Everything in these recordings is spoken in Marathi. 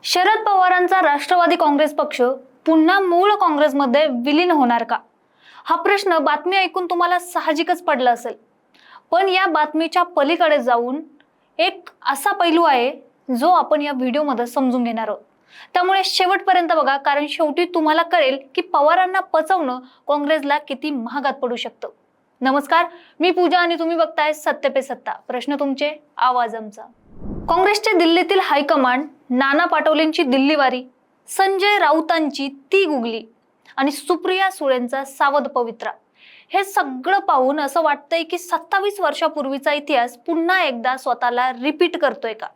शरद पवारांचा राष्ट्रवादी काँग्रेस पक्ष पुन्हा मूळ काँग्रेसमध्ये विलीन होणार का? हा प्रश्न बातमी ऐकून तुम्हाला साहजिकच पडला असेल, पण या बातमीच्या पलीकडे जाऊन एक असा पैलू आहे जो आपण या व्हिडिओमध्ये समजून घेणार आहोत. त्यामुळे शेवटपर्यंत बघा, कारण शेवटी तुम्हाला कळेल की पवारांना पचवणं काँग्रेसला किती महागात पडू शकतं. नमस्कार, मी पूजा आणि तुम्ही बघताय सत्य पे सत्ता. प्रश्न तुमचे, आवाज आमचा. काँग्रेसचे दिल्लीतील हायकमांड, नाना पाटोलेंची दिल्लीवारी, संजय राऊतांची ती गुगली आणि सुप्रिया सुळेंचा सावध पवित्रा, हे सगळं पाहून असं वाटतंय की 27 वर्षापूर्वीचा इतिहास पुन्हा एकदा स्वतःला रिपीट करतोय का?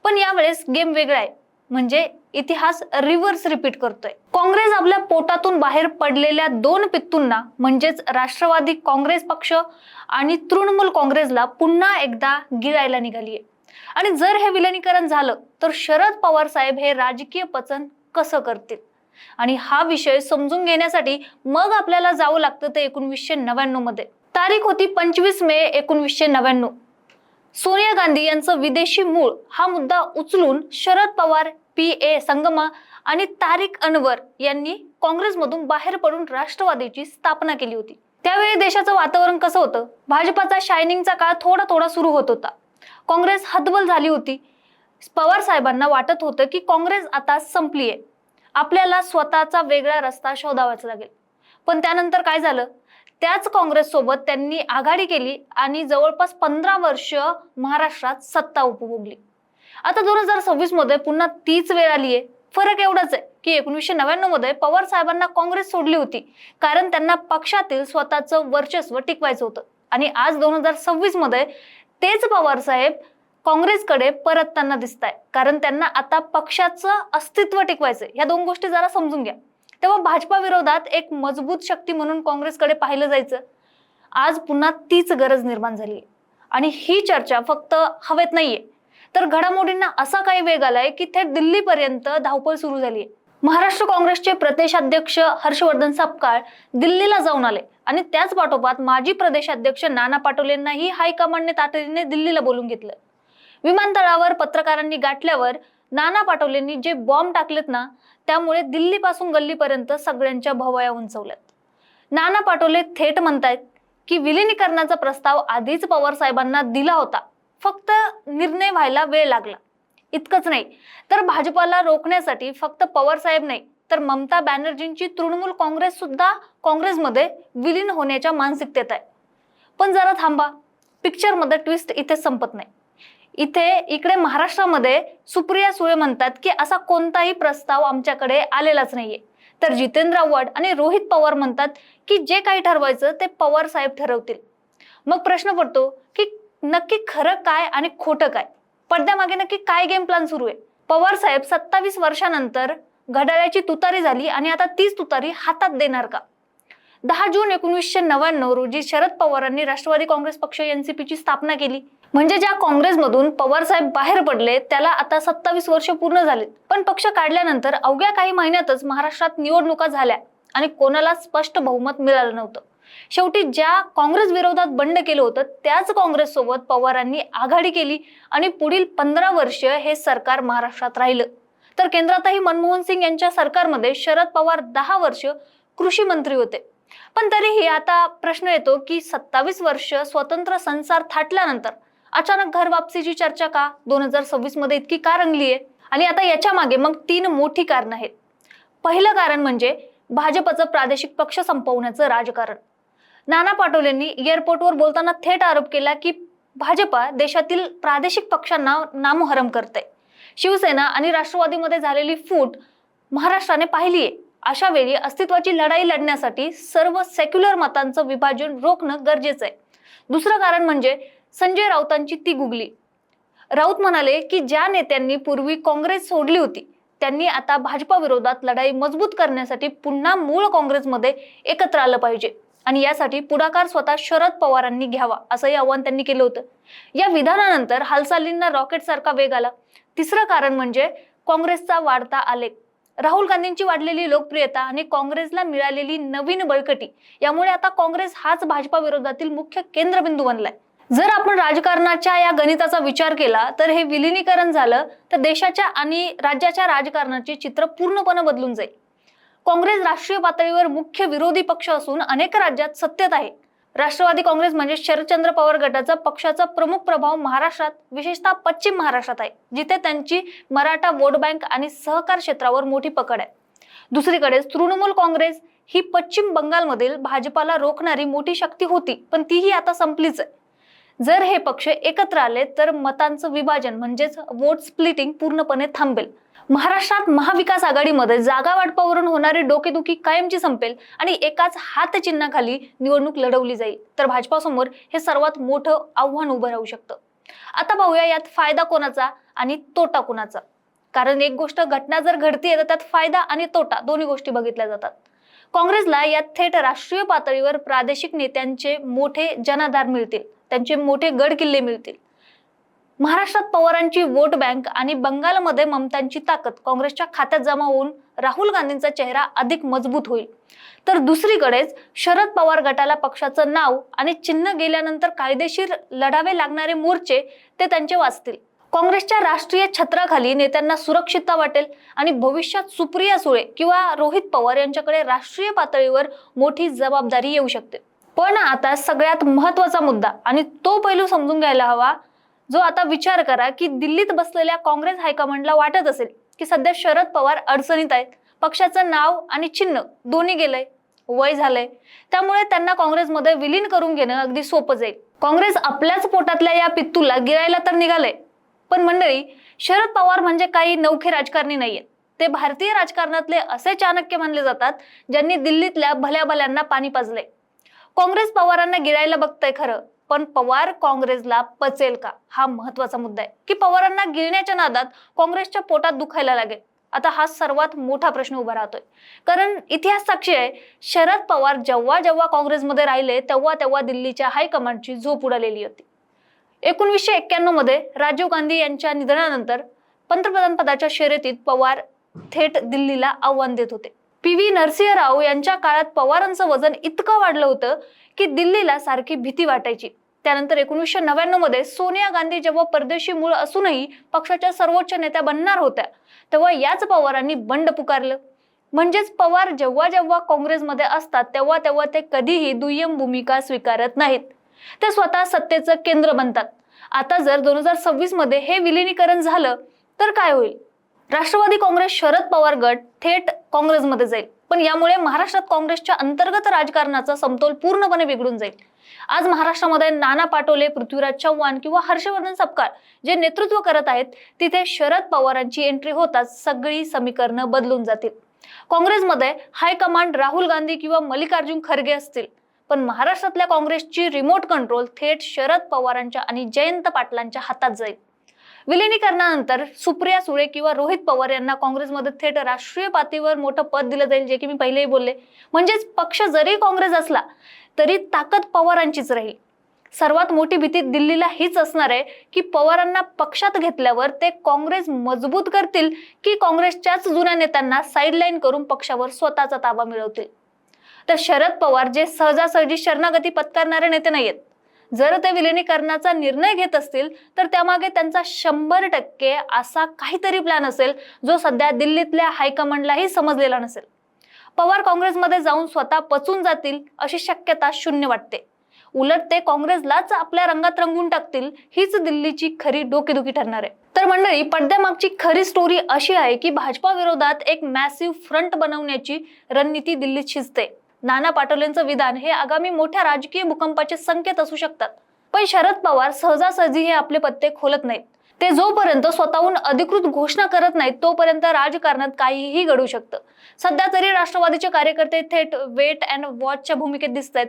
पण यावेळेस गेम वेगळा आहे, म्हणजे इतिहास रिव्हर्स रिपीट करतोय. काँग्रेस आपल्या पोटातून बाहेर पडलेल्या दोन पित्तूंना म्हणजेच राष्ट्रवादी काँग्रेस पक्ष आणि तृणमूल काँग्रेसला पुन्हा एकदा गिळायला निघालीये. आणि जर हे विलिनीकरण झालं तर शरद पवार साहेब हे राजकीय पचन कसं करतील? आणि हा विषय समजून घेण्यासाठी मग आपल्याला जावं लागतं ते 1999 मध्ये. तारीख होती 25 मे 1999. सोनिया गांधी यांचं विदेशी मूळ हा मुद्दा उचलून शरद पवार, PA संगमा आणि तारिक अनवर यांनी काँग्रेसमधून बाहेर पडून राष्ट्रवादीची स्थापना केली होती. त्यावेळी देशाचं वातावरण कसं होतं? भाजपाचा शायनिंगचा काळ थोडा थोडा सुरू होत होता. काँग्रेस हतबल झाली होती. पवार साहेबांना वाटत होतं की काँग्रेस आता संपलीये, आपल्याला स्वतःचा वेगळा रस्ता शोधावाच लागेल. पण त्यानंतर काय झालं? त्याच काँग्रेस सोबत त्यांनी आघाडी केली आणि जवळपास 15 वर्ष महाराष्ट्रात सत्ता उपभोगली. आता 2026 मध्ये पुन्हा तीच वेळ आलीये. फरक एवढाच आहे की 1999 मध्ये पवार साहेबांना काँग्रेस सोडली होती कारण त्यांना पक्षातील स्वतःचं वर्चस्व टिकवायचं होतं, आणि आज 2026 मध्ये तेच पवार साहेब काँग्रेसकडे परतताना दिसताय कारण त्यांना आता पक्षाचं अस्तित्व टिकवायचंय. या दोन गोष्टी जरा समजून घ्या. तेव्हा भाजपा विरोधात एक मजबूत शक्ती म्हणून काँग्रेसकडे पाहिलं जायचं. आज पुन्हा तीच गरज निर्माण झाली आहे. आणि ही चर्चा फक्त हवेत नाहीये, तर घडामोडींना असा काही वेग आलाय की थेट दिल्लीपर्यंत धावपळ सुरू झालीये. महाराष्ट्र काँग्रेसचे प्रदेशाध्यक्ष हर्षवर्धन सपकाळ दिल्लीला जाऊन आले आणि त्याच पाठोपाठ माजी प्रदेशाध्यक्ष नाना पाटोलेंनाही हायकमांडने तातडीने दिल्लीला बोलून घेतलं. विमानतळावर पत्रकारांनी गाठल्यावर नाना पाटोलेंनी जे बॉम्ब टाकलेत ना, त्यामुळे दिल्लीपासून गल्लीपर्यंत सगळ्यांच्या भवया उंचवल्यात. नाना पाटोले थेट म्हणतायत की विलिनीकरणाचा प्रस्ताव आधीच पवार साहेबांना दिला होता, फक्त निर्णय व्हायला वेळ लागला. इतकंच नाही तर भाजपाला रोखण्यासाठी फक्त पवार साहेब नाही तर ममता बॅनर्जींची तृणमूल काँग्रेस सुद्धा काँग्रेसमध्ये विलीन होण्याच्या मानसिकतेत आहे. पण जरा थांबा, पिक्चर मध्ये ट्विस्ट इथे संपत नाही. इकडे महाराष्ट्रामध्ये सुप्रिया सुळे म्हणतात की असा कोणताही प्रस्ताव आमच्याकडे आलेलाच नाहीये, तर जितेंद्र आव्हाड आणि रोहित पवार म्हणतात की जे काही ठरवायचं ते पवार साहेब ठरवतील. मग प्रश्न पडतो की नक्की खरं काय आणि खोटं काय? पडद्यामागे नक्की काय गेम प्लॅन सुरू आहे? पवार साहेब 27 वर्षानंतर घड्याळाची तुतारी झाली आणि आता तीच तुतारी हातात देणार का? 10 जून 1999 रोजी शरद पवारांनी राष्ट्रवादी काँग्रेस पक्ष NCP ची स्थापना केली. म्हणजे ज्या काँग्रेसमधून पवार साहेब बाहेर पडले त्याला आता 27 वर्ष पूर्ण झालीत. पण पक्ष काढल्यानंतर अवघ्या काही महिन्यातच महाराष्ट्रात निवडणुका झाल्या आणि कोणाला स्पष्ट बहुमत मिळालं नव्हतं. शेवटी ज्या काँग्रेस विरोधात बंड केलं होतं त्याच काँग्रेस सोबत पवारांनी आघाडी केली आणि पुढील 15 वर्ष हे सरकार महाराष्ट्रात राहिलं. तर केंद्रातही मनमोहन सिंग यांच्या सरकारमध्ये शरद पवार 10 वर्ष कृषी मंत्री होते. पण तरीही आता प्रश्न येतो की 27 वर्ष स्वतंत्र संसार थाटल्यानंतर अचानक घर वापसीची चर्चा का 2026 मध्ये इतकी का रंगली आहे? आणि आता याच्या मागे मग 3 मोठी कारण आहेत. पहिलं कारण म्हणजे भाजपचं प्रादेशिक पक्ष संपवण्याचं राजकारण. नाना पाटोलेंनी एअरपोर्टवर बोलताना थेट आरोप केला की भाजपा देशातील प्रादेशिक पक्षांना नामोहरम करते. शिवसेना आणि राष्ट्रवादीमध्ये झालेली फूट महाराष्ट्राने पाहिलीये. अशा वेळी अस्तित्वाची लढाई लढण्यासाठी सर्व सेक्युलर मतांचं विभाजन रोखणं गरजेचं आहे. दुसरं कारण म्हणजे संजय राऊतांची ती गुगली. राऊत म्हणाले की ज्या नेत्यांनी पूर्वी काँग्रेस सोडली होती त्यांनी आता भाजपा विरोधात लढाई मजबूत करण्यासाठी पुन्हा मूळ काँग्रेसमध्ये एकत्र आलं पाहिजे आणि यासाठी पुढाकार स्वतः शरद पवारांनी घ्यावा, असंही आवाहन त्यांनी केलं होतं. या विधानानंतर हालचालींना रॉकेट सारखा वेग आला. तिसरं कारण म्हणजे काँग्रेसचा वाढता आलेख. राहुल गांधींची वाढलेली लोकप्रियता आणि काँग्रेसला मिळालेली नवीन बळकटी यामुळे आता काँग्रेस हाच भाजपा विरोधातील मुख्य केंद्रबिंदू बनलाय. जर आपण राजकारणाच्या या गणिताचा विचार केला तर हे विलिनीकरण झालं तर देशाच्या आणि राज्याच्या राजकारणाचे चित्र पूर्णपणे बदलून जाईल. काँग्रेस राष्ट्रीय पातळीवर मुख्य विरोधी पक्ष असून अनेक राज्यात सत्तेत आहे. राष्ट्रवादी काँग्रेस म्हणजे शरदचंद्र पवार गटाचा पक्षाचा प्रमुख प्रभाव महाराष्ट्रात, विशेषतः पश्चिम महाराष्ट्रात आहे, जिथे त्यांची मराठा वोट बँक आणि सहकार क्षेत्रावर मोठी पकड आहे. दुसरीकडे तृणमूल काँग्रेस ही पश्चिम बंगालमधील भाजपाला रोखणारी मोठी शक्ती होती, पण तीही आता संपलीच आहे. जर हे पक्ष एकत्र आले तर मतांचं विभाजन म्हणजेच वोट स्प्लिटिंग पूर्णपणे थांबेल. महाराष्ट्रात महाविकास आघाडीमध्ये जागा वाटपावरून होणारी डोकेदुखी कायमची संपेल आणि एकाच हातचिन्हाखाली निवडणूक लढवली जाईल. तर भाजपासमोर हे सर्वात मोठं आव्हान उभं राहू शकतं. आता पाहूया यात फायदा कोणाचा आणि तोटा कोणाचा. कारण एक गोष्ट घटना जर घडतीये तर त्यात फायदा आणि तोटा दोन्ही गोष्टी बघितल्या जातात. काँग्रेसला यात थेट राष्ट्रीय पातळीवर प्रादेशिक नेत्यांचे मोठे जनाधार मिळतील, त्यांचे मोठे गड किल्ले मिळतील. महाराष्ट्रात पवारांची वोट बँक आणि बंगालमध्ये ममतांची ताकद काँग्रेसच्या खात्यात जमा होऊन राहुल गांधींचा चेहरा अधिक मजबूत होईल. तर दुसरीकडेच शरद पवार गटाला पक्षाचं नाव आणि चिन्ह गेल्यानंतर कायदेशीर लढावे लागणारे मोर्चे ते त्यांचे वाचतील. काँग्रेसच्या राष्ट्रीय छत्राखाली नेत्यांना सुरक्षितता वाटेल आणि भविष्यात सुप्रिया सुळे किंवा रोहित पवार यांच्याकडे राष्ट्रीय पातळीवर मोठी जबाबदारी येऊ शकते. पण आता सगळ्यात महत्त्वाचा मुद्दा आणि तो पैलू समजून घ्यायला हवा, जो आता विचार करा की दिल्लीत बसलेल्या काँग्रेस हायकमांडला वाटत असेल की सध्या शरद पवार अडचणीत आहेत, पक्षाचं नाव आणि चिन्ह दोन्ही गेलंय, वय झालंय, त्यामुळे त्यांना काँग्रेसमध्ये विलीन करून घेणं अगदी सोपं जाईल. काँग्रेस आपल्याच पोटातल्या या पित्तूला गिरायला तर निघालंय. पण मंडळी, शरद पवार म्हणजे काही नवखे राजकारणी नाहीयेत. ते भारतीय राजकारणातले असे चाणक्य मानले जातात ज्यांनी दिल्लीतल्या भल्या भल्यांना पाणी पाजलंय. काँग्रेस पवारांना गिरायला बघतंय खरं, पण पवार काँग्रेसला पचेल का हा महत्वाचा मुद्दा आहे. की पवारांना गिळण्याच्या नादात काँग्रेसच्या पोटात दुखायला लागेल, आता हा सर्वात मोठा प्रश्न उभा राहतोय. कारण इतिहास साक्षी आहे, शरद पवार जेव्हा जेव्हा काँग्रेसमध्ये राहिले तेव्हा तेव्हा दिल्लीच्या हायकमांडची झोप उडालेली होती. 1991 मध्ये राजीव गांधी यांच्या निधनानंतर पंतप्रधान पदाच्या शर्यतीत पवार थेट दिल्लीला आव्हान देत होते. पी.व्ही. नरसिंह राव यांच्या काळात पवारांचं वजन इतकं वाढलं होतं की दिल्लीला सारखी भीती वाटायची. त्यानंतर 1999 मध्ये सोनिया गांधी जेव्हा परदेशी मूळ असूनही पक्षाच्या सर्वोच्च नेत्या बनणार होत्या, तेव्हा याच पवारांनी बंड पुकारलं. म्हणजेच पवार जेव्हा जेव्हा काँग्रेसमध्ये असतात तेव्हा तेव्हा ते कधीही दुय्यम भूमिका स्वीकारत नाहीत. ते स्वतः सत्तेचं केंद्र बनतात. आता जर 2026 मध्ये हे विलिनीकरण झालं तर काय होईल? राष्ट्रवादी काँग्रेस शरद पवार गट थेट काँग्रेसमध्ये जाईल, पण यामुळे महाराष्ट्रात काँग्रेसच्या अंतर्गत राजकारणाचा समतोल पूर्णपणे बिघडून जाईल. आज महाराष्ट्रामध्ये नाना पाटोले, पृथ्वीराज चव्हाण किंवा हर्षवर्धन सपकाळ जे नेतृत्व करत आहेत, तिथे शरद पवारांची एंट्री होताच सगळी समीकरणं बदलून जातील. काँग्रेसमध्ये हायकमांड राहुल गांधी किंवा मल्लिकार्जुन खरगे असतील, पण महाराष्ट्रातल्या काँग्रेसची रिमोट कंट्रोल थेट शरद पवारांच्या आणि जयंत पाटलांच्या हातात जाईल. विलिनीकरणानंतर सुप्रिया सुळे किंवा रोहित पवार यांना काँग्रेसमध्ये थेट राष्ट्रीय पातळीवर मोठं पद दिलं जाईल, जे की मी पहिलेही बोलले. म्हणजेच पक्ष जरी काँग्रेस असला तरी ताकद पवारांचीच राहील. सर्वात मोठी भीती दिल्लीला हीच असणार आहे की पवारांना पक्षात घेतल्यावर ते काँग्रेस मजबूत करतील की काँग्रेसच्याच जुन्या नेत्यांना साईडलाईन करून पक्षावर स्वतःचा ताबा मिळवतील. तर शरद पवार जे सहजासहजी शरणागती पत्करणारे नेते नाहीयेत. जर ते विलिनीकरणाचा निर्णय घेत असतील तर त्यामागे त्यांचा 100% असा काहीतरी प्लॅन असेल जो सध्या दिल्लीतल्या हायकमांडलाही समजलेला नसेल. पवार काँग्रेसमध्ये जाऊन स्वतः पचून जातील अशी शक्यता शून्य वाटते. उलट ते काँग्रेसलाच आपल्या रंगात रंगवून टाकतील, हीच दिल्लीची खरी डोकेदुखी ठरणार आहे. तर मंडळी, पडद्यामागची खरी स्टोरी अशी आहे की भाजपा विरोधात एक मॅसिव्ह फ्रंट बनवण्याची रणनीती दिल्लीत शिजते. नाना पाटोलेंचं विधान हे आगामी मोठ्या राजकीय भूकंपाचे संकेत असू शकतात. पण शरद पवार सहजासहजी हे आपले पत्ते खोलत नाहीत. ते जोपर्यंत स्वतःहून अधिकृत घोषणा करत नाहीत तोपर्यंत राजकारणात काहीही घडू शकतं. सध्या तरी राष्ट्रवादीचे कार्यकर्ते थेट वेट अँड वॉचच्या भूमिकेत दिसत आहेत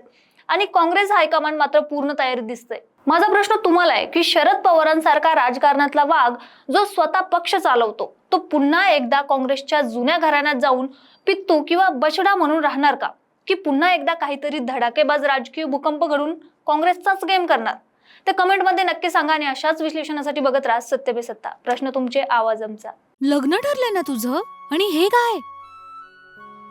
आणि काँग्रेस हायकमांड मात्र पूर्ण तयारीत दिसतंय. माझा प्रश्न तुम्हाला आहे की शरद पवारांसारखा राजकारणातला वाघ जो स्वतः पक्ष चालवतो, तो पुन्हा एकदा काँग्रेसच्या जुन्या घराण्यात जाऊन पित्तू किंवा बछडा म्हणून राहणार का? की पुन्हा एकदा काहीतरी धडाकेबाज राजकीय भूकंप घडून काँग्रेसचाच गेम करणार? ते कमेंटमध्ये नक्की सांगा आणि अशाच विश्लेषणासाठी बघत राहा सत्य पे सत्ता. प्रश्न तुमचे, आवाज आमचा. लग्न ठरलंय ना तुझं? आणि हे काय?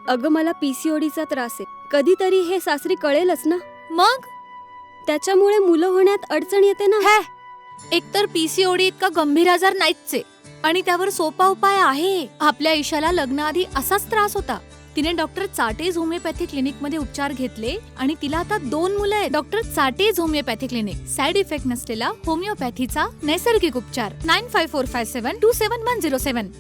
अगं, मला पीसीओडीचा त्रास आहे. कधीतरी हे सासरी कळेलच ना. मग त्याच्यामुळे मुलं होण्यात अडचण येते ना. हे एकतर पीसीओडी इतका गंभीर आजार नाहीच आहे आणि त्यावर सोपा उपाय आहे. आपल्या ईशाला लग्नाआधी असाच त्रास होता. तिने डॉक्टर चाटेज होमिओपॅथी क्लिनिक मध्ये उपचार घेतले आणि तिला आता 2 मुलं आहेत. डॉक्टर चाटेज होमिओपॅथी क्लिनिक, साइड इफेक्ट नसलेला होमिओपॅथीचा नैसर्गिक उपचार. 9545727107